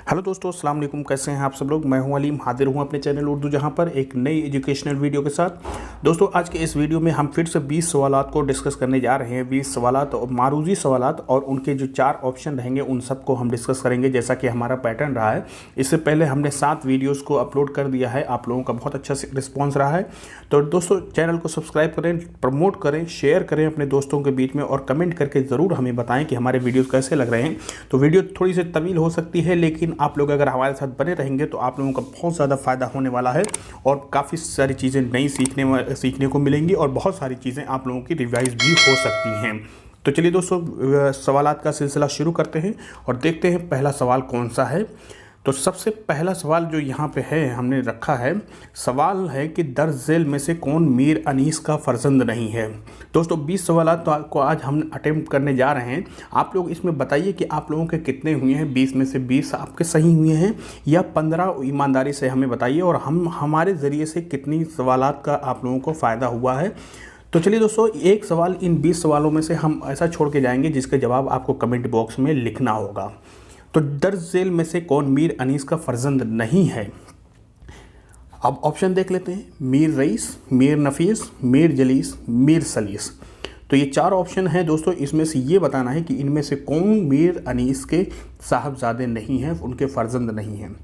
Hello दोस्तों, अस्सलाम वालेकुम। कैसे हैं आप सब लोग। मैं हूं अलीम, हाजिर हूं अपने चैनल उर्दू जहां पर एक नई एजुकेशनल वीडियो के साथ। दोस्तों, आज के इस वीडियो में हम फिर से 20 सवालात को डिस्कस करने जा रहे हैं। 20 सवालात और मारूजी सवालात और उनके जो 4 ऑप्शन रहेंगे उन सबको हम डिस्कस करेंगे, जैसा कि हमारा पैटर्न रहा है। इससे पहले हमने 7 वीडियोज़ को अपलोड कर दिया है। आप लोगों का बहुत अच्छा रिस्पॉन्स रहा है। तो दोस्तों, चैनल को सब्सक्राइब करें, प्रमोट करें, शेयर करें अपने दोस्तों के बीच में और कमेंट करके ज़रूर हमें बताएं कि हमारे वीडियोज़ कैसे लग रहे हैं। तो वीडियो थोड़ी सी तवील हो सकती है, लेकिन आप लोग अगर हमारे साथ बने रहेंगे तो आप लोगों का बहुत ज़्यादा फ़ायदा होने वाला है और काफ़ी सारी चीज़ें नई सीखने को मिलेंगी और बहुत सारी चीज़ें आप लोगों की रिवाइज भी हो सकती हैं। तो चलिए दोस्तों, सवालात का सिलसिला शुरू करते हैं और देखते हैं पहला सवाल कौन सा है। तो सबसे पहला सवाल जो यहाँ पे है हमने रखा है, सवाल है कि दर्ज झेल में से कौन मीर अनीस का फर्जंद नहीं है। दोस्तों, 20 सवालात को आज हम अटेम्प्ट करने जा रहे हैं। आप लोग इसमें बताइए कि आप लोगों के कितने हुए हैं। 20 में से 20 आपके सही हुए हैं या 15 ईमानदारी से हमें बताइए, और हमारे ज़रिए से कितनी सवालात का आप लोगों को फ़ायदा हुआ है। तो चलिए दोस्तों, एक सवाल इन 20 सवालों में से हम ऐसा छोड़ के जाएंगे जिसका जवाब आपको कमेंट बॉक्स में लिखना होगा। तो दर्ज झेल में से कौन मीर अनीस का फर्जंद नहीं है। अब ऑप्शन देख लेते हैं। मीर रईस, मीर नफीस, मीर जलीस, मीर सलीस। तो ये 4 ऑप्शन हैं दोस्तों। इसमें से ये बताना है कि इनमें से कौन मीर अनीस के साहबजादे नहीं हैं, उनके फर्जंद नहीं हैं।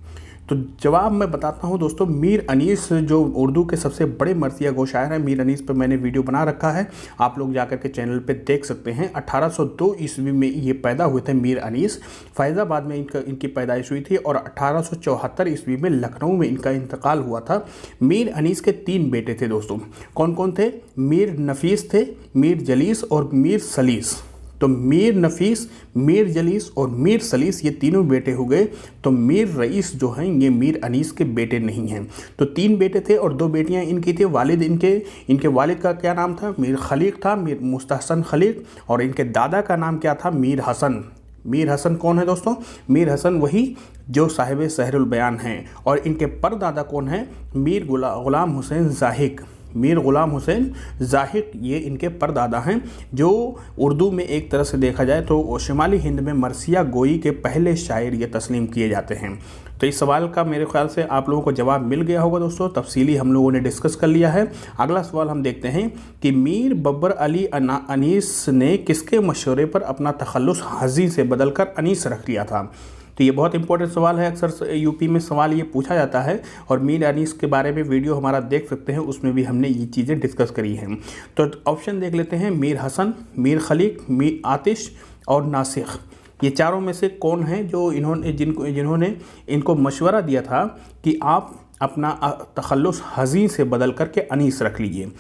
तो जवाब मैं बताता हूं दोस्तों। मीर अनीस जो उर्दू के सबसे बड़े मर्सिया गो शायर हैं, मीर अनीस पर मैंने वीडियो बना रखा है, आप लोग जाकर के चैनल पे देख सकते हैं। 1802 ईस्वी में ये पैदा हुए थे मीर अनीस। फैज़ाबाद में इनकी पैदाइश हुई थी और 1874 ईस्वी में लखनऊ में इनका इंतकाल हुआ था। मीर अनीस के 3 बेटे थे दोस्तों। कौन कौन थे? मीर नफीस थे, मीर जलीस और मीर सलीस। तो मीर नफीस, मीर जलीस और मीर सलीस ये तीनों बेटे हो गए। तो मीर रईस जो हैं ये मीर अनीस के बेटे नहीं हैं। तो 3 बेटे थे और 2 बेटियां इनकी थी। वालिद इनके वालिद का क्या नाम था? मीर खलीक था, मीर मुस्तहसन खलीक। और इनके दादा का नाम क्या था? मीर हसन। मीर हसन कौन है दोस्तों? मीर हसन वही जो साहिब सहरुल बयान हैं। और इनके परदादा कौन है? मीर गुलाम हुसैन ज़ाहिक। मीर गुलाम हुसैन ज़ाहिक ये इनके परदादा हैं, जो उर्दू में एक तरह से देखा जाए तो शुमाली हिंद में मर्सिया गोई के पहले शायर ये तस्लीम किए जाते हैं। तो इस सवाल का मेरे ख्याल से आप लोगों को जवाब मिल गया होगा दोस्तों। तफसीली हम लोगों ने डिस्कस कर लिया है। अगला सवाल हम देखते हैं कि मीर बब्बर अली अनीस ने किसके मशवरे पर अपना तखल्लुस हज़ी से बदलकर अनीस रख लिया था। तो ये बहुत इंपॉर्टेंट सवाल है। अक्सर यूपी में सवाल ये पूछा जाता है और मीर अनीस के बारे में वीडियो हमारा देख सकते हैं, उसमें भी हमने ये चीज़ें डिस्कस करी हैं। तो ऑप्शन देख लेते हैं। मीर हसन, मीर खलीक, मीर आतिश और नासिख। ये चारों में से कौन है जो जिन्होंने इनको मशवरा दिया था कि आप अपना तखल्लुस हज़ी से बदल करके अनीस रख लीजिए।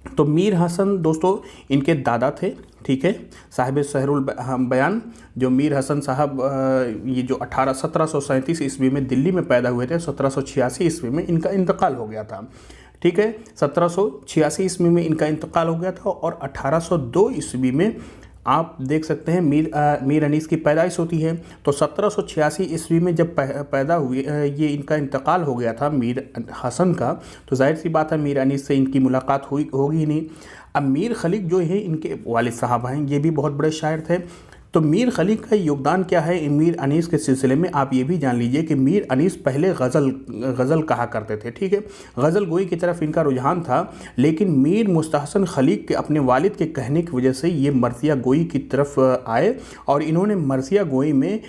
तो मीर हसन दोस्तों इनके दादा थे, ठीक है, साहिब सहरुल बयान। जो मीर हसन साहब ये जो 1737 ईस्वी में दिल्ली में पैदा हुए थे, 1786 ईस्वी में इनका इंतकाल हो गया था, ठीक है। 1786 ईस्वी में इनका इंतकाल हो गया था और 1802 ईस्वी में आप देख सकते हैं मीर अनीस की पैदाइश होती है। तो 1786 ईस्वी में जब पैदा हुए ये इनका इंतकाल हो गया था मीर हसन का, तो जाहिर सी बात है मीर अनीस से इनकी मुलाकात होगी ही नहीं। अब मीर खलीक जो है इनके वालिद साहब हैं, ये भी बहुत बड़े शायर थे। तो मीर खलीक का योगदान क्या है मीर अनीस के सिलसिले में, आप ये भी जान लीजिए कि मीर अनीस पहले गज़ल कहा करते थे, ठीक है। गज़ल गोई की तरफ इनका रुझान था, लेकिन मीर मुस्तहसन खलीक के अपने वालिद के कहने की वजह से ये मर्सिया गोई की तरफ आए और इन्होंने मर्सिया गोई में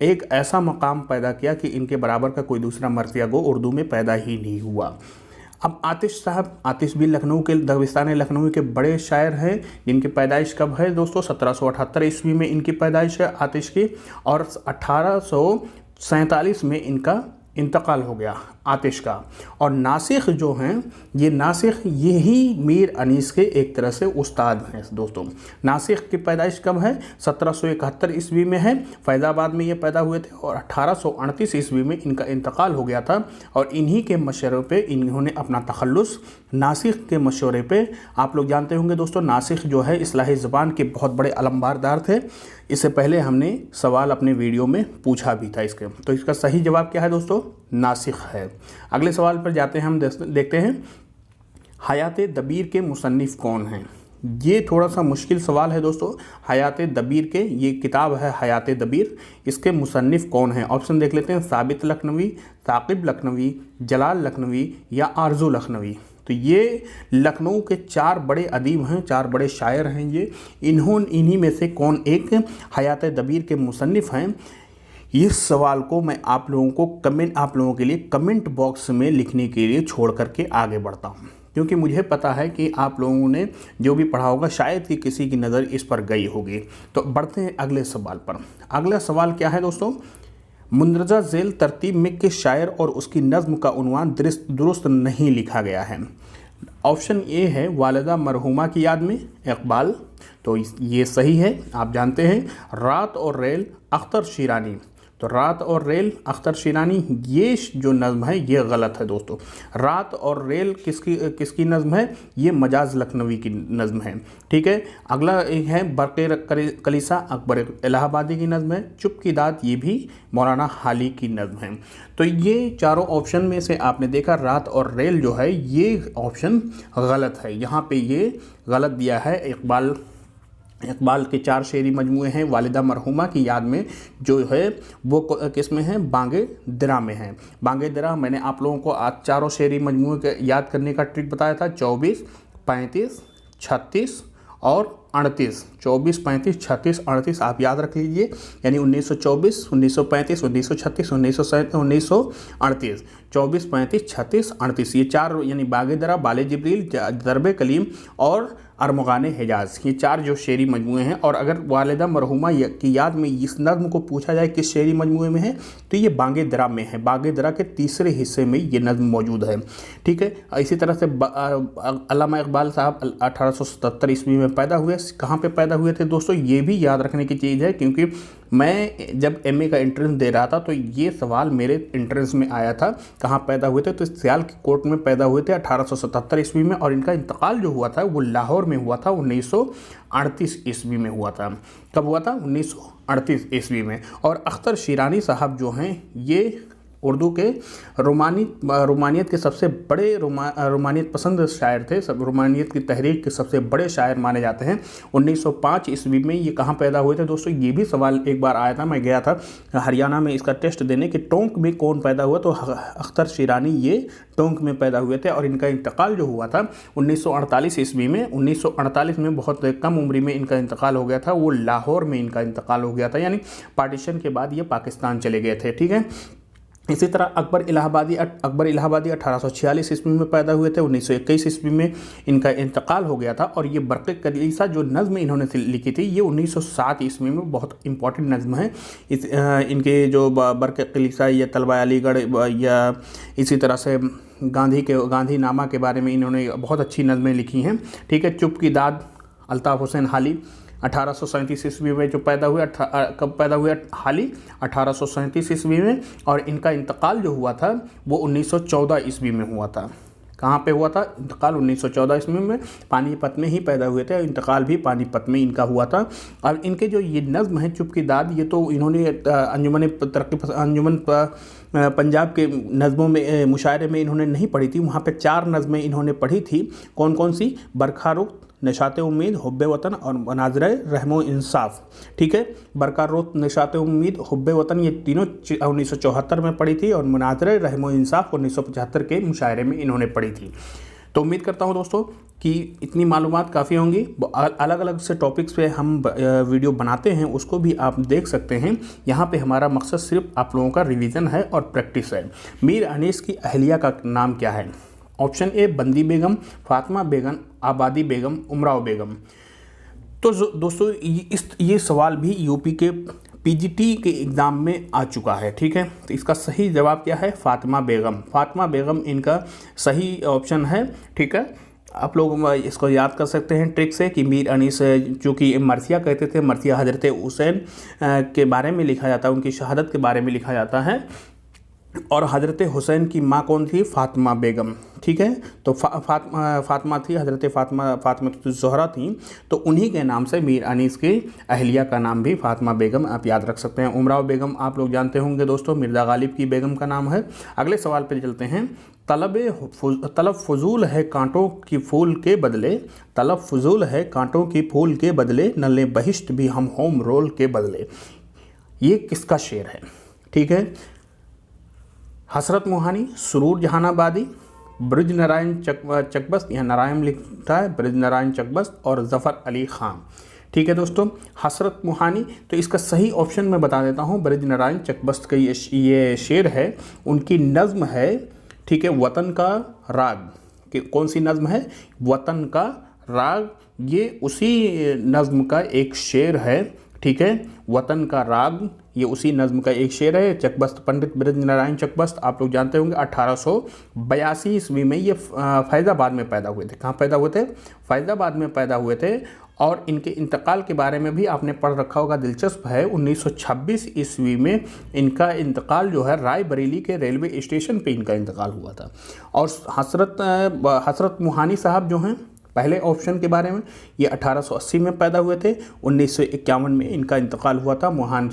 एक ऐसा मकाम पैदा किया कि इनके बराबर का कोई दूसरा मर्सिया गो उर्दू में पैदा ही नहीं हुआ। अब आतिश साहब, आतिश भी लखनऊ के दबिस्तान लखनऊ के बड़े शायर हैं, जिनकी पैदाइश कब है दोस्तों? 1778 ईस्वी में इनकी पैदाइश है आतिश की, और 1847 में इनका इंतकाल हो गया आतिश का। और नासिख जो हैं ये नासिख यही मीर अनीस के एक तरह से उस्ताद हैं दोस्तों। नासिख की पैदाइश कब है? 1771 ईस्वी में है, फैज़ाबाद में ये पैदा हुए थे और 1838 ईस्वी में इनका इंतकाल हो गया था। और इन्हीं के मशवरे पे इन्होंने अपना तखल्लुस, नासिख के मशवरे पे, आप लोग जानते होंगे दोस्तों नासिख जो है इस्लाही ज़बान के बहुत बड़े अलमबारदार थे। इससे पहले हमने सवाल अपने वीडियो में पूछा भी था इसके। तो इसका सही जवाब क्या है दोस्तों? नासिख है। अगले सवाल पर जाते हैं। हम देखते हैं हयात दबीर के मुसन्निफ़ कौन हैं। ये थोड़ा सा मुश्किल सवाल है दोस्तों। हयात दबीर के, ये किताब है हयात दबीर, इसके मुसन्निफ़ कौन हैं? ऑप्शन देख लेते हैं, साबित लखनवी, साकिब लखनवी, जलाल लखनवी या आरजू लखनवी। तो ये लखनऊ के 4 बड़े अदीब हैं, 4 बड़े शायर हैं ये। इन्हीं में से कौन एक हयात दबीर के मुसन्निफ़ हैं? इस सवाल को मैं आप लोगों के लिए कमेंट बॉक्स में लिखने के लिए छोड़ करके आगे बढ़ता हूँ, क्योंकि मुझे पता है कि आप लोगों ने जो भी पढ़ा होगा शायद ही किसी की नज़र इस पर गई होगी। तो बढ़ते हैं अगले सवाल पर। अगला सवाल क्या है दोस्तों? मुंदरजा झेल तरतीब में किस शायर और उसकी नज़्म का उन्वान दुरुस्त नहीं लिखा गया है? ऑप्शन ए है वालिदा मरहुमा की याद में, इकबाल, तो ये सही है, आप जानते हैं। रात और रेल, अख्तर शिरानी, तो रात और रेल अख्तर शिरानी, ये जो नज़्म है ये गलत है दोस्तों। रात और रेल किसकी नज़्म है? ये मजाज लखनवी की नज़्म है, ठीक है। अगला एक है बरक़े कलीसा, अकबर इलाहाबादी की नज़्म है। चुप की दाद, ये भी मौलाना हाली की नज़्म है। तो ये चारों ऑप्शन में से आपने देखा रात और रेल जो है ये ऑप्शन गलत है। यहाँ पे ये गलत दिया है। इकबाल के 4 शेरी मजमूए हैं। वालिदा मरहुमा की याद में जो है वो किस में है? बांगे दिरा में है। बांगे दिरा मैंने आप लोगों को आज चारों शेरी मजमूए के याद करने का ट्रिक बताया था, 24, 35, 36 और 38। 24, 35, 36, 38 आप याद रख लीजिए, यानी 1924, 1935, 1936, 1938। 24, 35, 36, 38 ये 4 यानी बागे दरा, बाले जिब्रील, दरबे कलीम और अरमगान हिजाज, ये 4 जो शेरी मजमूए हैं। और अगर वालिदा मरहुमा की याद में इस नज़्म को पूछा जाए किस शेरी मजमूए में है, तो ये बागे दरा में है। बागे दरा के तीसरे हिस्से में ये नज़्म मौजूद है, ठीक है। इसी तरह से अल्लामा इकबाल साहब 1877 ईस्वी में पैदा हुए। कहाँ पे पैदा हुए थे दोस्तों? ये भी याद रखने की चीज़ है, क्योंकि मैं जब एमए का एंट्रेंस दे रहा था तो ये सवाल मेरे एंट्रेंस में आया था, कहाँ पैदा हुए थे? तो सियाल की कोर्ट में पैदा हुए थे 1877 ईस्वी में, और इनका इंतकाल जो हुआ था वो लाहौर में हुआ था 1938 ईस्वी में हुआ था। कब हुआ था? 1938 ईस्वी में। और अख्तर शिरानी साहब जो हैं ये उर्दू के रोमानियत के सबसे बड़े रोमानियत पसंद शायर थे, रोमानियत की तहरीक के सबसे बड़े शायर माने जाते हैं। 1905 ईस्वी में ये कहाँ पैदा हुए थे दोस्तों? ये भी सवाल एक बार आया था, मैं गया था हरियाणा में इसका टेस्ट देने कि टोंक में कौन पैदा हुआ, तो अख्तर शिरानी ये टोंक में पैदा हुए थे। और इनका इंतकाल जो हुआ था 1948 ईस्वी में, 1948 में बहुत कम उम्र में इनका इंतकाल हो गया था, वो लाहौर में इनका इंतकाल हो गया था, यानी पार्टीशन के बाद ये पाकिस्तान चले गए थे, ठीक है। इसी तरह अकबर इलाहाबादी 1846 ईस्वी में पैदा हुए थे। 1921 ईस्वी में इनका इंतकाल हो गया था। और ये बरक़े कलीसा जो नज़्म इन्होंने लिखी थी ये 1907 ईस्वी में बहुत इंपॉर्टेंट नज़्म है। इनके जो बरक़े कलीसा या तलबा अलीगढ़ या इसी तरह से गांधी नामा के बारे में इन्होंने बहुत अच्छी नज़में लिखी हैं, ठीक है। चुप की दाद, अल्ताफ़ हुसैन हाली 1837 ईस्वी में जो पैदा हुए। कब पैदा हुए हाली? 1837 ईस्वी में। और इनका इंतकाल जो हुआ था वो 1914 ईस्वी में हुआ था। कहाँ पे हुआ था इंतकाल? 1914 ईस्वी में। पानीपत में ही पैदा हुए थे, इंतकाल भी पानीपत में इनका हुआ था। और इनके जो ये नज़्म है चुप की दाद, ये तो इन्होंने अंजुमन पंजाब के नज़मों में मुशायरे में इन्होंने नहीं पढ़ी थी। वहाँ पे 4 नज़में इन्होंने पढ़ी थी। कौन कौन सी? बरखा रुख, निशात उम्मीद, हुब्बे वतन और मनाज़िर रहमो इंसाफ, ठीक है। बरखा रुख, निशात उम्मीद, हुब्बे वतन ये तीनों 1974 में पढ़ी थी, और मनाज़िर रहमो इंसाफ 1975 के मुशायरे में इन्होंने पढ़ी थी। तो उम्मीद करता हूँ दोस्तों कि इतनी मालूमात काफ़ी होंगी। अलग अलग से टॉपिक्स पे हम वीडियो बनाते हैं, उसको भी आप देख सकते हैं। यहाँ पे हमारा मकसद सिर्फ आप लोगों का रिवीजन है और प्रैक्टिस है। मीर अनीस की अहलिया का नाम क्या है? ऑप्शन ए बंदी बेगम, फातिमा बेगम, आबादी बेगम, उमराव बेगम। तो दोस्तों ये सवाल भी यूपी के पीजीटी के एग्ज़ाम में आ चुका है, ठीक है। तो इसका सही जवाब क्या है? फातिमा बेगम। फातिमा बेगम इनका सही ऑप्शन है, ठीक है। आप लोग इसको याद कर सकते हैं ट्रिक से कि मीर अनीस जो कि मरसिया कहते थे, मरसिया हज़रत हुसैन के बारे में लिखा जाता है, उनकी शहादत के बारे में लिखा जाता है। और हज़रत हुसैन की माँ कौन थी? फ़ातिमा बेगम। ठीक है, तो फ़ातिमा थी, हज़रत फ़ातिमा ज़हरा थी, तो उन्हीं के नाम से मीर अनीस की अहलिया का नाम भी फ़ातिमा बेगम आप याद रख सकते हैं। उमराव बेगम आप लोग जानते होंगे दोस्तों, मिर्ज़ा गालिब की बेगम का नाम है। अगले सवाल पे चलते हैं। तलब फजूल है कांटों की फूल के बदले, तलब फजूल है कांटों की फूल के बदले, नले बहिश्त भी हम होम रोल के बदले। ये किसका शेर है? ठीक है, हसरत मोहानी, सुरूर जहानाबादी, ब्रिज नारायण चकबस्त, यहाँ नारायण लिखता है, ब्रिज नारायण चकबस्त और ज़फ़र अली ख़ान। ठीक है दोस्तों, हसरत मोहानी, तो इसका सही ऑप्शन मैं बता देता हूँ, ब्रिज नारायण चकबस्त का ये शेर है। उनकी नज़्म है, ठीक है, वतन का राग। कि कौन सी नज़्म है? वतन का राग। ये उसी नज़्म का एक शेर है। ठीक है, वतन का राग ये उसी नज़्म का एक शेर है। चकबस्त, पंडित ब्रिज नारायण चकबस्त आप लोग जानते होंगे 1882 ईस्वी में ये फैज़ाबाद में पैदा हुए थे। कहाँ पैदा हुए थे? फैज़ाबाद में पैदा हुए थे। और इनके इंतकाल के बारे में भी आपने पढ़ रखा होगा, दिलचस्प है। 1926 ईस्वी में इनका इंतकाल जो है रायबरेली के रेलवे स्टेशन पे इनका इंतकाल हुआ था। और हसरत मोहानी साहब जो हैं, पहले ऑप्शन के बारे में, ये 1880 में पैदा हुए थे। 1951 में इनका इंतकाल हुआ था मोहान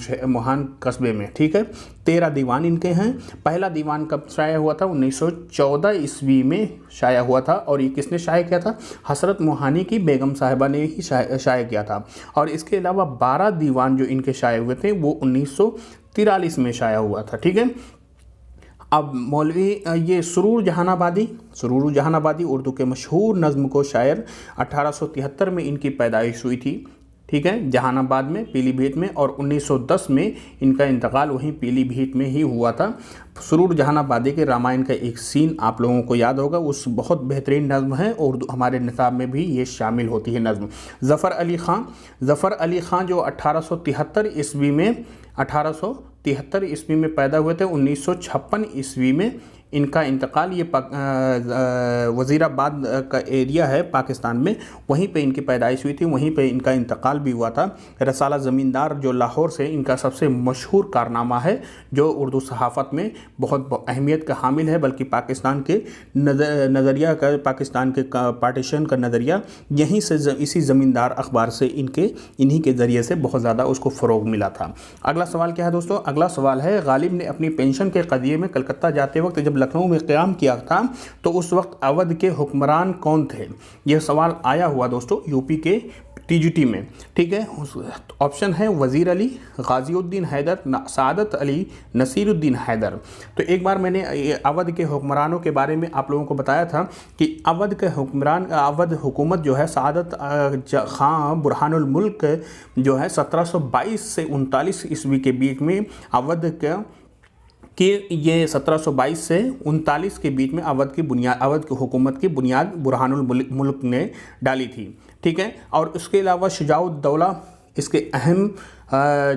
कस्बे में। ठीक है, 13 दीवान इनके हैं। पहला दीवान कब शाया हुआ था? 1914 ईस्वी में शाया हुआ था। और ये किसने शाया किया था? हसरत मोहानी की बेगम साहिबा ने ही शाया किया था। और इसके अलावा 12 दीवान जो इनके शाया हुए थे वो 1943 में शाया हुआ था। ठीक है, अब मौलवी ये सुरूर जहानाबादी उर्दू के मशहूर नज़्म को शायर 1873 में इनकी पैदाइश हुई थी। ठीक है, जहानाबाद में, पीलीभीत में। और 1910 में इनका इंतकाल वहीं पीलीभीत में ही हुआ था। सुरूर जहानाबादी के रामायण का एक सीन आप लोगों को याद होगा, उस बहुत बेहतरीन नज़्म है और हमारे निसाब में भी ये शामिल होती है नज़्म। ज़फ़र अली ख़ान जो 1873 ईस्वी में पैदा हुए थे। 1956 ईस्वी में इनका इंतकाल, ये वज़ीराबाद का एरिया है पाकिस्तान में, वहीं पे इनकी पैदाइश हुई थी, वहीं पे इनका इंतकाल भी हुआ था। रसाला ज़मींदार जो लाहौर से इनका सबसे मशहूर कारनामा है, जो उर्दू सहाफ़त में बहुत अहमियत का हामिल है। बल्कि पाकिस्तान के नज़रिया का, पाकिस्तान के पार्टीशन का नज़रिया यहीं से, इसी ज़मींदार अखबार से इन्हीं के ज़रिए से बहुत ज़्यादा उसको फ़रोग़ मिला था। अगला सवाल क्या है दोस्तों? अगला सवाल है, गालिब ने अपनी पेंशन के क़दिये में कलकत्ता जाते वक्त जब लखनऊ में क़याम किया था तो उस वक्त अवध के हुक्मरान कौन थे? यह सवाल आया हुआ दोस्तों यूपी के टीजीटी में। ठीक है, ऑप्शन है वज़ीर अली, गाज़ीउद्दीन हैदर, सादत अली, नसीरुद्दीन हैदर। तो एक बार मैंने अवध के हुक्मरानों के बारे में आप लोगों को बताया था कि अवध के हुक्मरान, अवध हुकूमत जो है सादत खां बुरहानुल मुल्क जो है 1722 से 39 ईस्वी के बीच में अवध ये 1722 से 39 के बीच में अवध की हुकूमत की बुनियाद बुरहानुल मुल्क ने डाली थी। ठीक है, और उसके अलावा शुजाउद्दौला इसके अहम,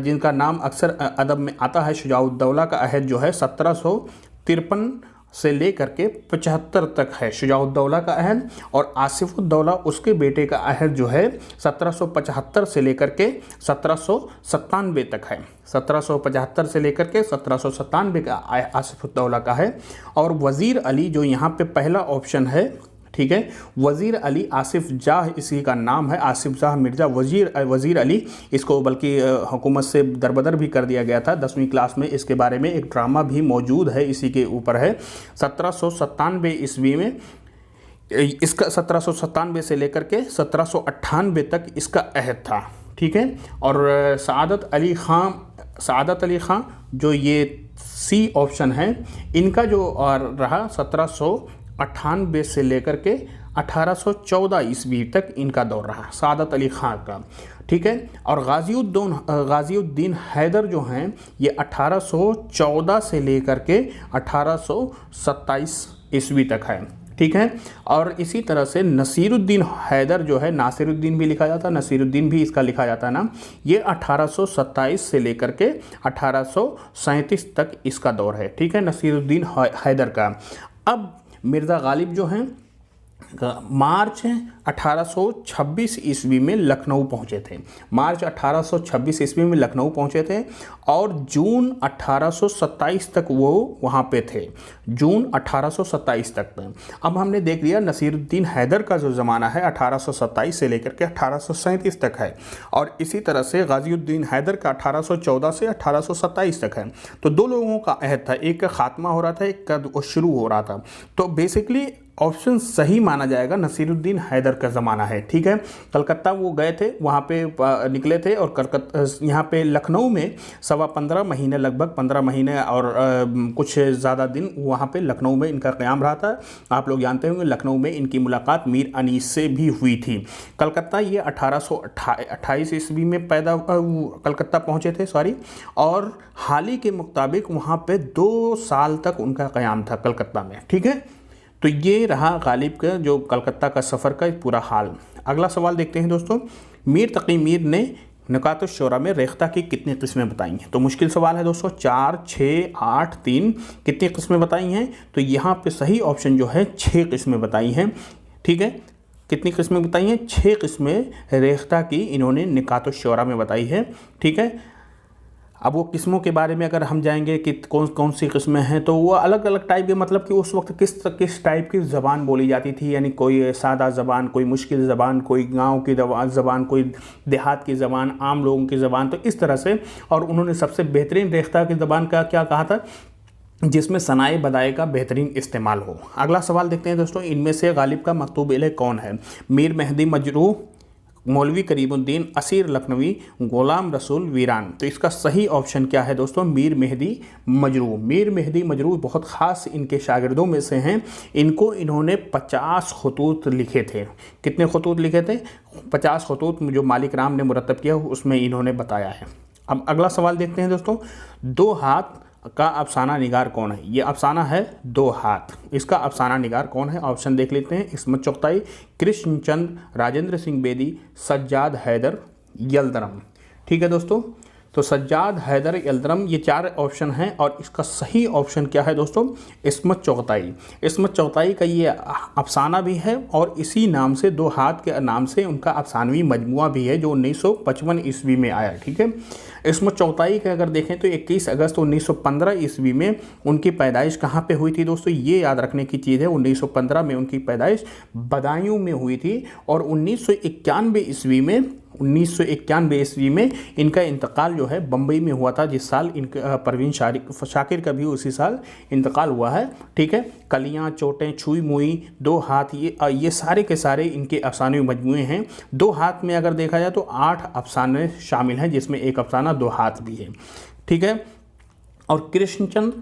जिनका नाम अक्सर अदब में आता है, शुजाउद्दौला का अहद जो है 1753 से लेकर के 75 तक है शुजाउद्दौला का अहद। और आसिफुद्दौला उसके बेटे का अहद जो है 1775 से लेकर के 1797 तक है। 1775 से लेकर के 1797 का आसिफुद्दौला का है। और वज़ीर अली जो यहाँ पे पहला ऑप्शन है, ठीक है, वज़ीर अली आसिफ जाह इसी का नाम है, आसिफ जाह मिर्ज़ा वज़ीर अली। इसको बल्कि हुकूमत से दरबदर भी कर दिया गया था 10वीं क्लास में। इसके बारे में एक ड्रामा भी मौजूद है, इसी के ऊपर है। 1797 ईस्वी में इसका 1797 से लेकर के 1798 तक इसका अहद था। ठीक है, और सादत अली ख़ां जो ये सी ऑप्शन है, इनका जो रहा 1798 से लेकर के 1814 ईस्वी तक इनका दौर रहा सादत अली ख़ां का। ठीक है, और गाज़ीउद्दीन हैदर जो हैं ये 1814 से लेकर के 1827 ईस्वी तक है। ठीक है, और इसी तरह से नसीरुद्दीन हैदर जो है, नासिरुद्दीन भी लिखा जाता है, नसीरुद्दीन भी इसका लिखा जाता है ना, ये 1827 से लेकर के 1837 तक इसका दौर है। ठीक है, नसीरुद्दीन हैदर का। अब मिर्ज़ा गालिब जो हैं मार्च 1826 ईस्वी में लखनऊ पहुंचे थे। मार्च 1826 ईस्वी में लखनऊ पहुंचे थे और जून 1827 तक वो वहाँ पे थे। जून 1827 तक। अब हमने देख लिया नसीरुद्दीन हैदर का जो ज़माना है 1827 से लेकर के 1837 तक है, और इसी तरह से गाज़ीउद्दीन हैदर का 1814 से 1827 तक है। तो दो लोगों का अहद था, एक का खात्मा हो रहा था, एक का शुरू हो रहा था। तो बेसिकली ऑप्शन सही माना जाएगा, नसीरुद्दीन हैदर का ज़माना है। ठीक है, कलकत्ता वो गए थे, वहाँ पे निकले थे और कलकत्ता यहाँ पे लखनऊ में 15 महीने, लगभग 15 महीने और कुछ ज़्यादा दिन वहाँ पे लखनऊ में इनका क़याम रहा था। आप लोग जानते होंगे लखनऊ में इनकी मुलाकात मीर अनीस से भी हुई थी। कलकत्ता ये 1828 ईस्वी में कलकत्ता पहुँचे थे और हाल ही के मुताबिक वहाँ पे 2 साल तक उनका क़याम था कलकत्ता में। ठीक है, तो ये रहा गालिब का जो कलकत्ता का सफ़र का पूरा हाल। अगला सवाल देखते हैं दोस्तों, मीर तकी मीर ने निकात-उश-शोरा में रेख्ता की कितनी किस्में बताई हैं? तो मुश्किल सवाल है दोस्तों, 4, 6, 8, 3 कितनी किस्में बताई हैं? तो यहाँ पे सही ऑप्शन जो है 6 किस्में बताई हैं। ठीक है, कितनी किस्में बताई हैं? 6 किस्में रेख्ता की इन्होंने निकात-उश-शोरा में बताई है। ठीक है, अब वो किस्मों के बारे में अगर हम जाएंगे कि कौन कौन सी किस्में हैं, तो वो अलग अलग टाइप के, मतलब कि उस वक्त किस टाइप की ज़बान बोली जाती थी, यानी कोई सादा ज़बान, कोई मुश्किल ज़बान, कोई गांव की ज़बान, कोई देहात की ज़बान, आम लोगों की ज़बान, तो इस तरह से। और उन्होंने सबसे बेहतरीन रेख्ता की ज़बान का क्या कहा था, जिसमें सनाए बदाए का बेहतरीन इस्तेमाल हो। अगला सवाल देखते हैं दोस्तों, इनमें से गालिब का मकतूब इलैह कौन है? मीर मेहदी मजरूह, मौलवी करीमुद्दीन, असीर लखनवी, गुलाम रसूल वीरान। तो इसका सही ऑप्शन क्या है दोस्तों? मीर मेहदी मजरूह। मीर मेहदी मजरूह बहुत ख़ास इनके शागिर्दों में से हैं। इन्होंने 50 खतूत लिखे थे। कितने खतूत लिखे थे? 50 खतूत जो मालिक राम ने मुरतब किया उसमें इन्होंने बताया है। अब अगला सवाल देखते हैं दोस्तों, 2 हाथ का अफसाना निगार कौन है? ये अफसाना है 2 हाथ, इसका अफसाना निगार कौन है? ऑप्शन देख लेते हैं, इस्मत चुगताई, कृष्णचंद, राजेंद्र सिंह बेदी, सज्जाद हैदर यल्दरम। ठीक है दोस्तों, तो सज्जाद हैदर यल्दरम, ये 4 ऑप्शन हैं और इसका सही ऑप्शन क्या है दोस्तों? इस्मत चुगताई। इस्मत चुगताई का ये अफसाना भी है और इसी नाम से 2 हाथ के नाम से उनका अफसानवी मजमुआ भी है जो 1955 ईस्वी में आया। ठीक है, इस्मत चुगताई का अगर देखें तो 21 अगस्त 1915 ईस्वी में उनकी पैदाइश कहाँ पे हुई थी दोस्तों? ये याद रखने की चीज़ है, 1915 में उनकी पैदाइश बदायूं में हुई थी और 1991 ईस्वी में इनका इंतकाल जो है बम्बई में हुआ था, जिस साल इनका परवीन शाकिर का भी उसी साल इंतकाल हुआ है। ठीक है, कलियाँ, चोटें, छुई मुई, 2 हाथ, ये सारे के सारे इनके अफसाने मजमूए हैं। 2 हाथ में अगर देखा जाए तो 8 अफसाने शामिल हैं, जिसमें एक अफसाना 2 हाथ भी है। ठीक है, और कृष्णचंद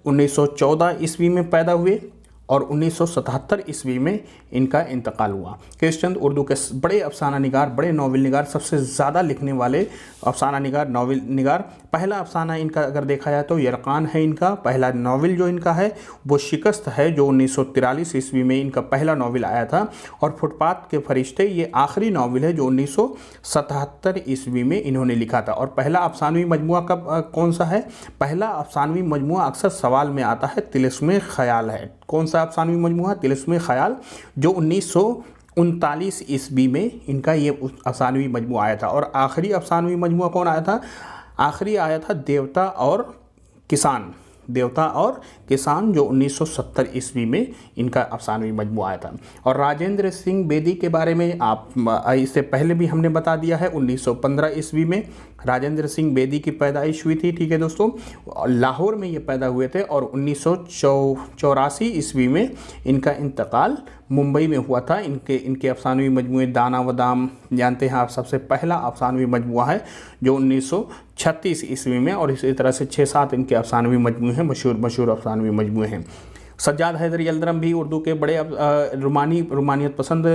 1914 ईस्वी में पैदा हुए और 1977 ईस्वी में इनका इंतकाल हुआ। कृष्णचंद उर्दू के बड़े अफसाना निगार, बड़े नावल निगार, सबसे ज़्यादा लिखने वाले अफसाना निगार, नावल निगार। पहला अफसाना इनका अगर देखा जाए तो यरकान है इनका पहला नावल जो इनका है, वो शिकस्त है जो 1943 ईस्वी में इनका पहला नावल आया था। और फुटपाथ के फरिश्ते ये आखिरी नावल है जो 1977 ईस्वी में इन्होंने लिखा था। और पहला अफसानवी मजमुआ कौन सा है? पहला अफसानवी मजमुआ अक्सर सवाल में आता है, तिलिस्मे ख्याल है। कौन सा अफसानवी मजमुआ? तिलिस्मे ख्याल, जो 1939 ईस्वी में इनका ये अफसानवी मजमुआ आया था। और आखिरी अफसानवी मजमुआ कौन आया था? आखिरी आया था देवता और किसान, जो 1970 ईस्वी में इनका अफसानवी मजमुआ आया था। और राजेंद्र सिंह बेदी के बारे में आप इससे पहले भी हमने बता दिया है, 1915 ईस्वी में राजेंद्र सिंह बेदी की पैदाइश हुई थी। ठीक है दोस्तों, लाहौर में ये पैदा हुए थे और 1984 ईस्वी में इनका इंतकाल मुंबई में हुआ था। इनके अफसानवी मजमुए दाना व दाम जानते हैं आप, सबसे पहला अफसानवी मजमुआ है जो 1936 ईस्वी में, और इसी तरह से 6-7 इनके अफसानवी मजमुए हैं, मशहूर अफसानवी मजमुए हैं। सज्जाद हैदर यल्दरम भी उर्दू के बड़े रोमानियत पसंद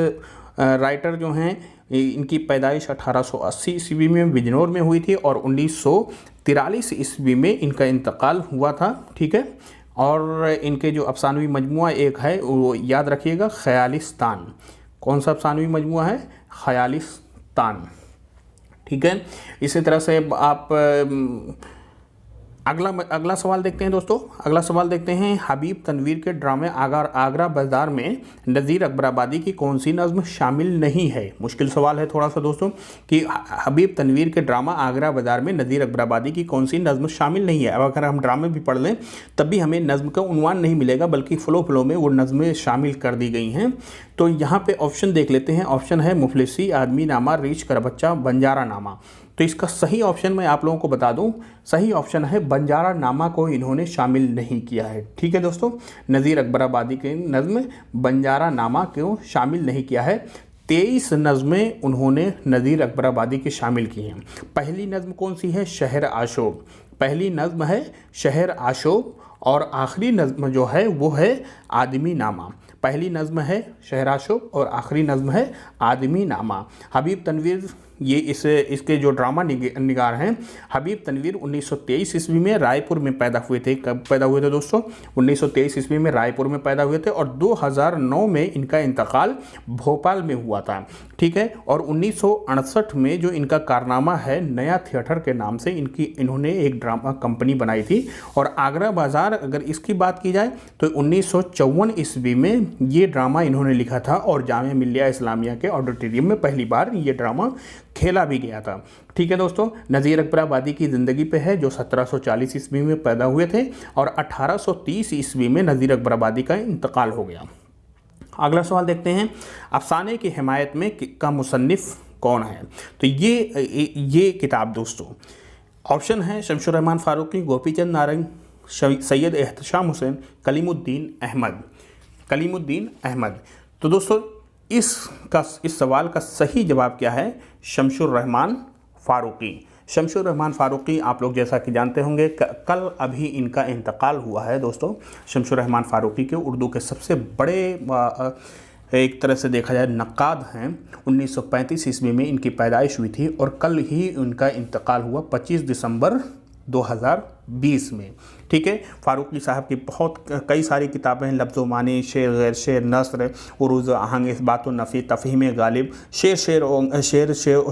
राइटर जो हैं। इनकी पैदाइश 1880 ईस्वी में बिजनौर में हुई थी और 1943 ईस्वी में इनका इंतकाल हुआ था। ठीक है, और इनके जो अफसानवी मजमुआ एक है वो याद रखिएगा, ख्यालिस्तान। कौन सा अफसानवी मजमुआ है? ख्यालिस्तान। ठीक है, इसी तरह से आप अगला सवाल देखते हैं दोस्तों। अगला सवाल देखते हैं, हबीब तनवीर के ड्रामे आगरा बाजार में नज़ीर अकबराबादी की कौन सी नज़्म शामिल नहीं है। मुश्किल सवाल है थोड़ा सा दोस्तों कि हबीब तनवीर के ड्रामा आगरा बाजार में नज़ीर अकबराबादी की कौन सी नज़्म शामिल नहीं है। अब अगर हम ड्रामे भी पढ़ लें तब भी हमें नज़्म का उन्वान नहीं मिलेगा, बल्कि फ्लो में वो नज़में शामिल कर दी गई हैं। तो यहाँ पे ऑप्शन देख लेते हैं। ऑप्शन है मुफलिसी, आदमी नामा, रीछ कर बच्चा, बंजारा नामा। तो इसका सही ऑप्शन मैं आप लोगों को बता दूं, सही ऑप्शन है बंजारा नामा को इन्होंने शामिल नहीं किया है। ठीक है दोस्तों, नज़ीर अकबराबादी के नज़्म बंजारा नामा को शामिल नहीं किया है। 23 नज़में उन्होंने नज़ीर अकबराबादी की शामिल की हैं। पहली नज़्म कौन सी है? शहर आशोब। पहली नज़्म है शहर आशोब और आखिरी नज़्म जो है वो है आदमी नामा। पहली नज़्म है शहर आशोब और आखिरी नज़्म है आदमी नामा। हबीब तनवीर ये इसके जो ड्रामा निगार हैं, हबीब तनवीर 1923 ईस्वी में रायपुर में पैदा हुए थे। कब पैदा हुए थे दोस्तों? 1923 ईस्वी में रायपुर में पैदा हुए थे और 2009 में इनका इंतकाल भोपाल में हुआ था। ठीक है, और 1968 में जो इनका कारनामा है, नया थिएटर के नाम से इन्होंने एक ड्रामा कंपनी बनाई थी। और आगरा बाजार अगर इसकी बात की जाए तो 1954 ईस्वी में ये ड्रामा इन्होंने लिखा था और जामिया मिल्लिया इस्लामिया के ऑडिटोरियम में पहली बार ये ड्रामा खेला भी गया था। ठीक है दोस्तों, नज़ीर अकबराबादी की ज़िंदगी पे है, जो 1740 ईस्वी में पैदा हुए थे और 1830 ईस्वी में नज़ीर अकबराबादी का इंतकाल हो गया। अगला सवाल देखते हैं, अफसाने की हिमायत में का मुसन्निफ़ कौन है। तो ये किताब दोस्तों, ऑप्शन है शमशुर रहमान फ़ारूक़ी, गोपीचंद नारंग, सैयद एहतशाम हुसैन, कलीमुद्दीन अहमद। तो दोस्तों इस सवाल का सही जवाब क्या है? शमशुर रहमान फ़ारूक़ी। शमशुर रहमान फ़ारूक़ी आप लोग जैसा कि जानते होंगे कल अभी इनका इंतकाल हुआ है दोस्तों। शमशुर रहमान फ़ारूक़ी के उर्दू के सबसे बड़े एक तरह से देखा जाए नक्काद हैं। 1935 ईस्वी में इनकी पैदाइश हुई थी और कल ही उनका इंतकाल हुआ 25 दिसंबर 2020 में। ठीक है, फ़ारूक़ी साहब की कई सारी किताबें हैं, लफ्ज़ मानी, शेर गैर शेर, नस्र, उरूज़ आहंग, इस्बात नफ़ी, तफ़हीम गालिब, शेर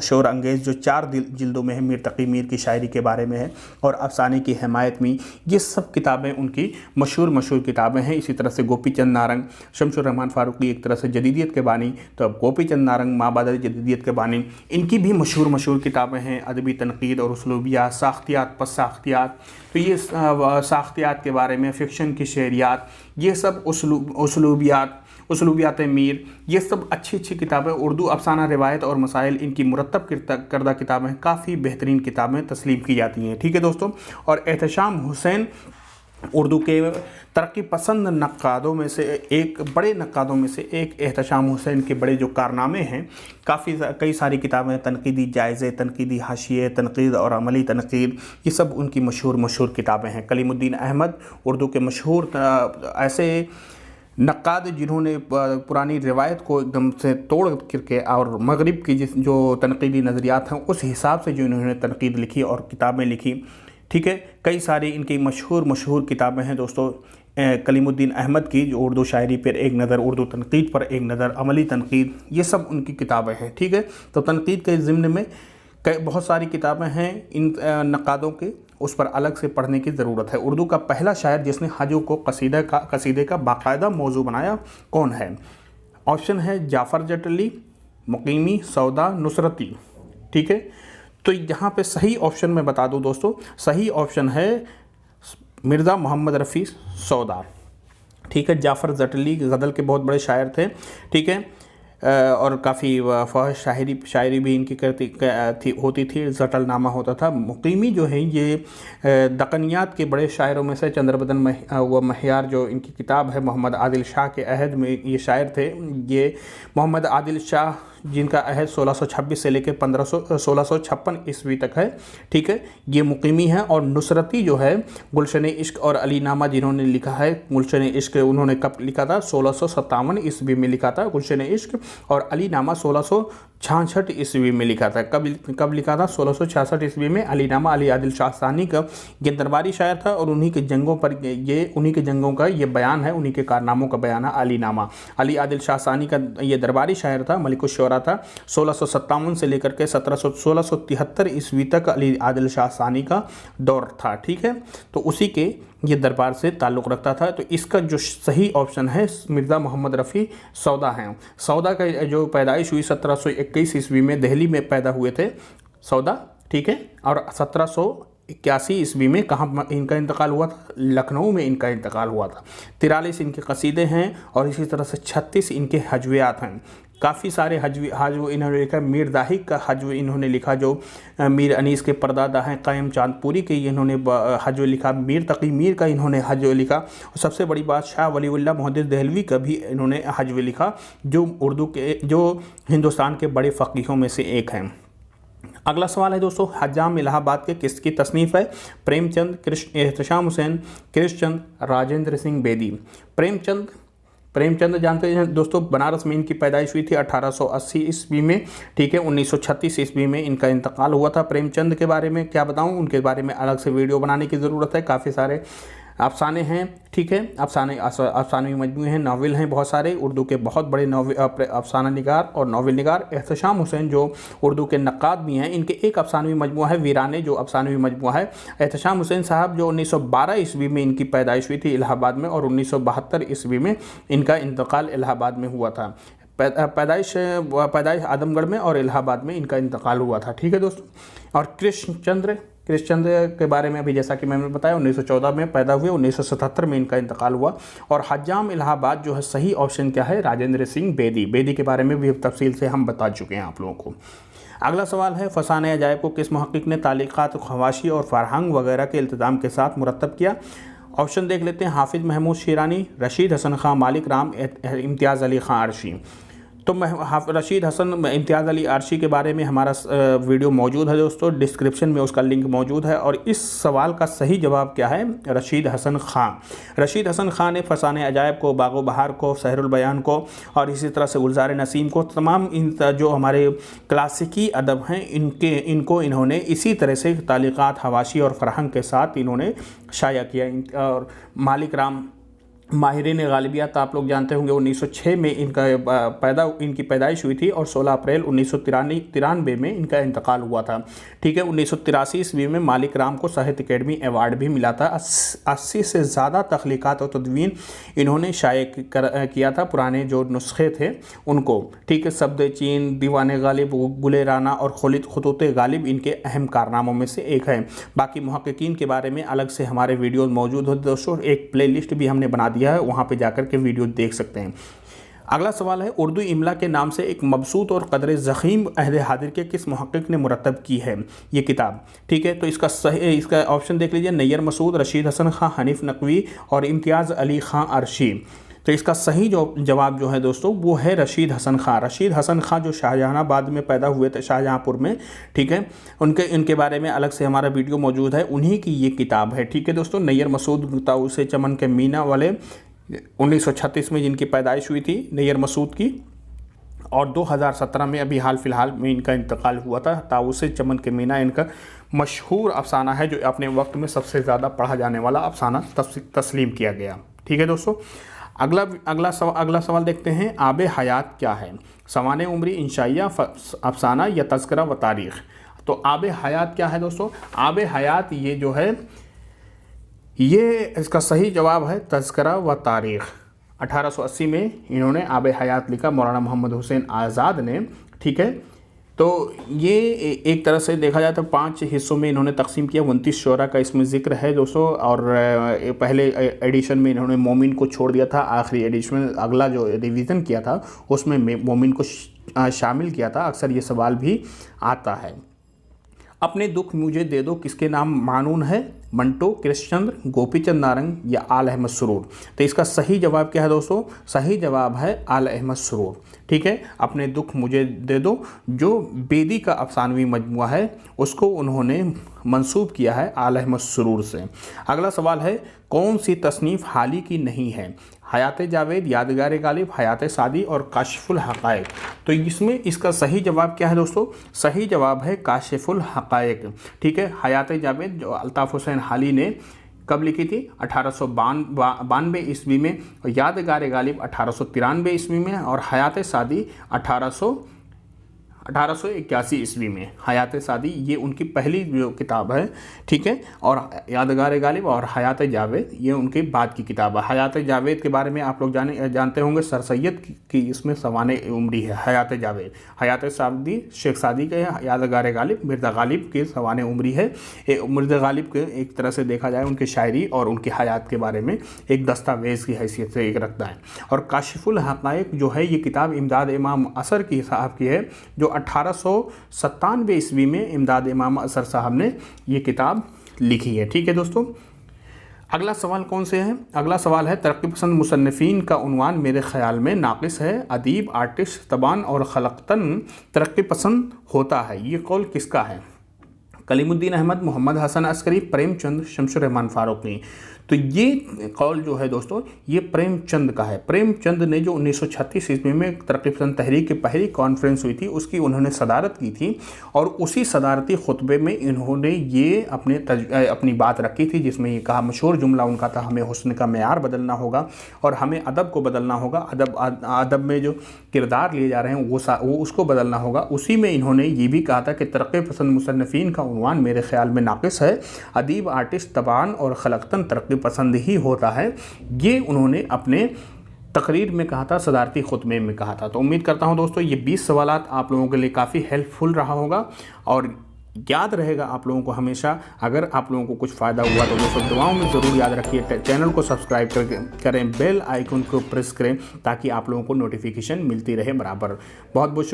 शोर अंगेज़ जो 4 जिल्दों में है, मीर तक़ी मीर की शायरी के बारे में है, और अफसाने की हिमायत में, ये सब किताबें उनकी मशहूर किताबें हैं। इसी तरह से गोपीचंद नारंग, शमशुर रहमान फ़ारूक़ी एक तरह से जदीदियत के बानी, तो अब गोपीचंद नारंग माबाद जदीदियत के बानी, इनकी भी मशहूर किताबें हैं, अदबी तनक़ीद और उसलूबियात, साख्तियात पस साख्तियात। तो ये साख्तियात के बारे में, फ़िक्शन की शेरियात, ये सब उसलूबियात मीर, ये सब अच्छी किताबें, उर्दू अफसाना रिवायत और मसाइल, इनकी मुरतब करदा किताबें, काफ़ी बेहतरीन किताबें तस्लीम की जाती हैं। ठीक है दोस्तों, और एहतशाम हुसैन उर्दू के तरक्की पसंद नक्कादों में से एक, बड़े नक्कादों में से एक एहतशाम हुसैन के बड़े जो कारनामे हैं, कई सारी किताबें, तनकीदी जायज़े, तनकीदी हाशिये, तनकीद और अमली तनकीद, ये सब उनकी मशहूर किताबें हैं। कलीमुद्दीन अहमद उर्दू के मशहूर ऐसे नक्काद जिन्होंने पुरानी रिवायत को एकदम से तोड़ करके और मगरिब की जो तनकीदी नज़रियात हैं उस हिसाब से जो इन्होंने तनकीद लिखी और किताबें लिखी। ठीक है, कई सारी इनकी मशहूर किताबें हैं दोस्तों। कलीमुद्दीन अहमद की जो उर्दू शायरी पर एक नज़र, उर्दू तनकीद पर एक नज़र, अमली तनकीद, ये सब उनकी किताबें हैं। ठीक है, तो तनकीद के ज़िम्न में बहुत सारी किताबें हैं इन नक्कादों के, उस पर अलग से पढ़ने की ज़रूरत है। उर्दू का पहला शायर जिसने हजों को कसीदे का बाकायदा मौजू बनाया कौन है? ऑप्शन है जाफ़र जटली, मुकीमी, सौदा, नुसरती। ठीक है, तो यहाँ पे सही ऑप्शन मैं बता दूँ दोस्तों, सही ऑप्शन है मिर्ज़ा मोहम्मद रफ़ी सौदा। ठीक है, जाफ़र जटली गज़ल के बहुत बड़े शायर थे। ठीक है, और काफ़ी फहश शायरी भी इनकी होती थी, जटलनामा होता था। मुकीमी जो है ये दकनियात के बड़े शायरों में से, चंद्रबदन व महियार जो इनकी किताब है, मोहम्मद आदिल शाह के अहद में ये शायर थे। ये मोहम्मद आदिल शाह जिनका अहद 1626 से लेकर 1656 ईस्वी तक है। ठीक है, ये मुकीमी है। और नुसरती जो है गुलशन इश्क और अली नामा जिन्होंने लिखा है, गुलशन इश्क उन्होंने कब लिखा था? 1657 ईस्वी में लिखा था गुलशन इश्क, और अली नामा 66 ईस्वी में लिखा था। कब लिखा था? 1666 ईस्वी में। अलीनामा अली आदिल शाह सानी का ये दरबारी शायर था और उन्हीं के जंगों का ये बयान है, उन्हीं के कारनामों का बयान है अलीनामा। अली आदिल शाह सानी का ये दरबारी शायर था, मलिकुश्शोरा था। 1657 से लेकर के 1673 ईस्वी तक अली आदिल शाह सानी का दौर था। ठीक है, तो उसी के ये दरबार से ताल्लुक़ रखता था। तो इसका जो सही ऑप्शन है मिर्ज़ा मोहम्मद रफ़ी सौदा हैं। सौदा का जो पैदाइश हुई 1721 ईस्वी में दिल्ली में पैदा हुए थे सौदा। ठीक है, और 1781 ईस्वी में कहाँ इनका इंतकाल हुआ था? लखनऊ में इनका इंतकाल हुआ था। 43 इनके कसीदे हैं और इसी तरह से 36 इनके हजवियात हैं। काफ़ी सारे हजव इन्होंने लिखा। मीर दाहिक का हजव इन्होंने लिखा, जो मीर अनीस के परदादा हैं। कायम चांदपुरी के इन्होंने हजव लिखा। मीर तकी मीर का इन्होंने हजव लिखा। और सबसे बड़ी बात, शाह वलीउल्लाह मुहद्दिस देहलवी का भी इन्होंने हजव लिखा, जो हिंदुस्तान के बड़े फ़कीहों में से एक हैं। अगला सवाल है दोस्तों, हज्जाम इलाहाबाद के किसकी तसनीफ़ है? प्रेमचंद, एहतशाम हुसैन, कृष्णचंद, राजेंद्र सिंह बेदी। प्रेमचंद जानते हैं दोस्तों, बनारस में इनकी पैदाइश हुई थी 1880 ईस्वी में। ठीक है, 1936 ईस्वी में इनका इंतकाल हुआ था। प्रेमचंद के बारे में क्या बताऊं, उनके बारे में अलग से वीडियो बनाने की ज़रूरत है। काफ़ी सारे अफसाने हैं। ठीक है, अफसानवी मजमूए हैं, नावल हैं बहुत सारे। उर्दू के बहुत बड़े अफसाना निगार और नावल निगार। एहतशाम हुसैन जो उर्दू के नक्काद भी हैं, इनके एक अफसानवी मजमूआ है वीराने, जो अफसानवी मजमूआ है। एहतशाम हुसैन साहब जो 1912 ईस्वी में इनकी पैदाइश हुई थी इलाहाबाद में, और 1972 ईस्वी में इनका इंतकाल इलाहाबाद में हुआ था। पैदाइश आदमगढ़ में और इलाहाबाद में इनका इंतकाल हुआ था। ठीक है दोस्तों, और कृष्णचंद्र के बारे में अभी जैसा कि मैंने बताया 1914 में पैदा हुए, 1977 में इनका इंतकाल हुआ। और हज्जाम इलाहाबाद जो है सही ऑप्शन क्या है? राजेंद्र सिंह बेदी के बारे में भी तफसील से हम बता चुके हैं आप लोगों को। अगला सवाल है, फसाने अजायब को किस मुहक्किक ने तालीक़ात, ख़वाशी और फ़रहंग वगैरह के इल्तिज़ाम के साथ मुरतब किया? ऑप्शन देख लेते हैं। हाफिज़ महमूद शिरानी, रशीद हसन खां, मालिक राम, इम्तियाज़ अली खां आरशी। तो रशीद हसन इम्तियाज़ अली आरशी के बारे में हमारा वीडियो मौजूद है दोस्तों, डिस्क्रिप्शन में उसका लिंक मौजूद है। और इस सवाल का सही जवाब क्या है? रशीद हसन खां। रशीद हसन खां ने फसाने अजायब को, बागो बहार को, सहरुल बयान को और इसी तरह से गुलजार नसीम को, तमाम इन जो हमारे क्लासिकी अदब हैं इनको इन्होंने इसी तरह से तालीक़ात, हवाशी और फ़रहंग के साथ इन्होंने शाया किया। और मालिक राम माहिरीन गालिबियत आप लोग जानते होंगे, 1906 में इनकी पैदाइश हुई थी और 16 अप्रैल 1993 में इनका इंतकाल हुआ था। ठीक है, 1983 ईस्वी में मालिक राम को साहित्य अकेडमी अवार्ड भी मिला था। 80 से ज़्यादा तख्लीक़ात और तदवीन इन्होंने शाये किया था, पुराने जो नुस्खे थे उनको। ठीक है, शब्द चीन, दीवान गालिब, गुले राना और खतूत गालिब इनके अहम कारनामों में से एक है। बाकी मुहक्किकीन के बारे में अलग से हमारे वीडियो मौजूद हो दोस्तों, एक प्ले लिस्ट भी हमने बना दिया है, वहाँ पे जाकर के वीडियो देख सकते हैं। अगला सवाल है, उर्दू इमला के नाम से एक मबसूत और कदर ज़ख़ीम अहद हादिर के किस मुहक्किक ने मुरतब की है ये किताब? ठीक है, तो इसका ऑप्शन देख लीजिए। नैयर मसूद, रशीद हसन खां, हनीफ नकवी और इम्तियाज़ अली खां आरशी। तो इसका सही जवाब जो है दोस्तों वो है रशीद हसन खां। रशीद हसन खां जो शाहजहानाबाद में पैदा हुए थे, शाहजहांपुर में। ठीक है, उनके बारे में अलग से हमारा वीडियो मौजूद है, उन्हीं की ये किताब है। ठीक है दोस्तों, नैयर मसूद ताउसे चमन के मीना वाले 1936 में जिनकी पैदाइश हुई थी नैयर मसूद की, और 2017 में अभी हाल फिलहाल में इनका इंतकाल हुआ था। ताउसे चमन के मीना इनका मशहूर अफसाना है, जो अपने वक्त में सबसे ज़्यादा पढ़ा जाने वाला अफसाना तस्लीम किया गया। ठीक है दोस्तों, अगला सवाल देखते हैं। आब हयात क्या है? सवाने उम्री, इंशाइया, अफसाना या तज़किरा व तारीख़? तो आब हयात क्या है दोस्तों? आब हयात ये जो है ये इसका सही जवाब है तज़किरा व तारीख़। 1880 में इन्होंने आब हयात लिखा, मौलाना मोहम्मद हुसैन आज़ाद ने। ठीक है, तो ये एक तरह से देखा जाए तो 5 हिस्सों में इन्होंने तकसीम किया। 29 शोरा का इसमें ज़िक्र है दोस्तों, और पहले एडिशन में इन्होंने मोमिन को छोड़ दिया था, आखिरी एडिशन में अगला जो रिवीज़न किया था उसमें मोमिन को शामिल किया था। अक्सर ये सवाल भी आता है। अपने दुख मुझे दे दो किसके नाम मानून है? मंटो, कृष्णचंद्र, गोपीचंद नारंग या आल अहमद सुरूर? तो इसका सही जवाब क्या है दोस्तों? सही जवाब है आल अहमद सुरूर। ठीक है, अपने दुख मुझे दे दो जो बेदी का अफसानवी मजमुआ है उसको उन्होंने मंसूब किया है आल अहमद सुरूर से। अगला सवाल है, कौन सी तसनीफ़ हाल ही की नहीं है? हयात जावेद, यादगार गालिब, हयात सादी और काशिफुल हक़ाइक़। तो इसमें इसका सही जवाब क्या है दोस्तों? सही जवाब है काशिफुल हक़ाइक़। ठीक है, हयात जावेद जो अल्ताफ़ हुसैन हाली ने कब लिखी थी? 1892 ईस्वी में, और यादगार गालिब 1893 ईस्वी में, और हयात सादी 1881 ईस्वी में। हयात सादी ये उनकी पहली जो किताब है, ठीक है, और यादगार गालिब और हयात जावेद ये उनके बाद की किताब है। हयात जावेद के बारे में आप लोग जानते होंगे, सर सैयद की इसमें सवाने उम्री है हयात जावेद। हयात सादी शेख सादी के, यादगार गालिब मिर्ज़ा गालिब के सवाने उम्री है। मिर्ज़ा गालिब के एक तरह से देखा जाए उनकी शायरी और उनकी हयात के बारे में एक दस्तावेज़ की हैसियत से एक रखता है। और काशिफुल हक़ाइक़ जो है ये किताब इमदाद इमाम असर की साहब की है, जो 1897 ईस्वी में इमदाद इमाम असर साहब ने ये किताब लिखी है। ठीक है दोस्तों, अगला सवाल कौन से है? अगला सवाल है, तरक्की पसंद मुसन्निफ़ीन का उन्वान मेरे ख़्याल में नाक़िस है, अदीब, आर्टिस्ट, तबान और खलक़तन तरक्की पसंद होता है। ये कौल किसका है? कलीमुद्दीन अहमद, मोहम्मद हसन अस्करी, प्रेमचंद, शमसुर रहमान फ़ारूक़ी। तो ये कौल जो है दोस्तों ये प्रेमचंद का है। प्रेमचंद ने जो 1936 ईस्वी में तरक्की पसंद तहरीक की पहली कॉन्फ्रेंस हुई थी उसकी उन्होंने सदारत की थी, और उसी सदारती खुतबे में इन्होंने ये अपनी बात रखी थी, जिसमें ये कहा, मशहूर जुमला उनका था, हमें हुस्न का मेयार बदलना होगा और हमें अदब को बदलना होगा। अदब में जो किरदार लिए जा रहे हैं वो उसको बदलना होगा। उसी में इन्होंने ये भी कहा था कि तरक्की पसंद मुसन्निफ़ीन का उन्वान मेरे ख़्याल में नाक़िस है, अदीब, आर्टिस्ट, तबान और खलक़तन तरक्की पसंद ही होता है। ये उन्होंने अपने तकरीर में कहा था, सदारती खुतबे में कहा था। तो उम्मीद करता हूं दोस्तों ये 20 सवालात आप लोगों के लिए काफ़ी हेल्पफुल रहा होगा, और याद रहेगा आप लोगों को हमेशा, अगर आप लोगों को कुछ फ़ायदा हुआ तो दोस्तों दुआओं में ज़रूर याद रखिए। चैनल को सब्सक्राइब करें, बेल आइकन को प्रेस करें, ताकि आप लोगों को नोटिफिकेशन मिलती रहे बराबर। बहुत बहुत शुक्रिया।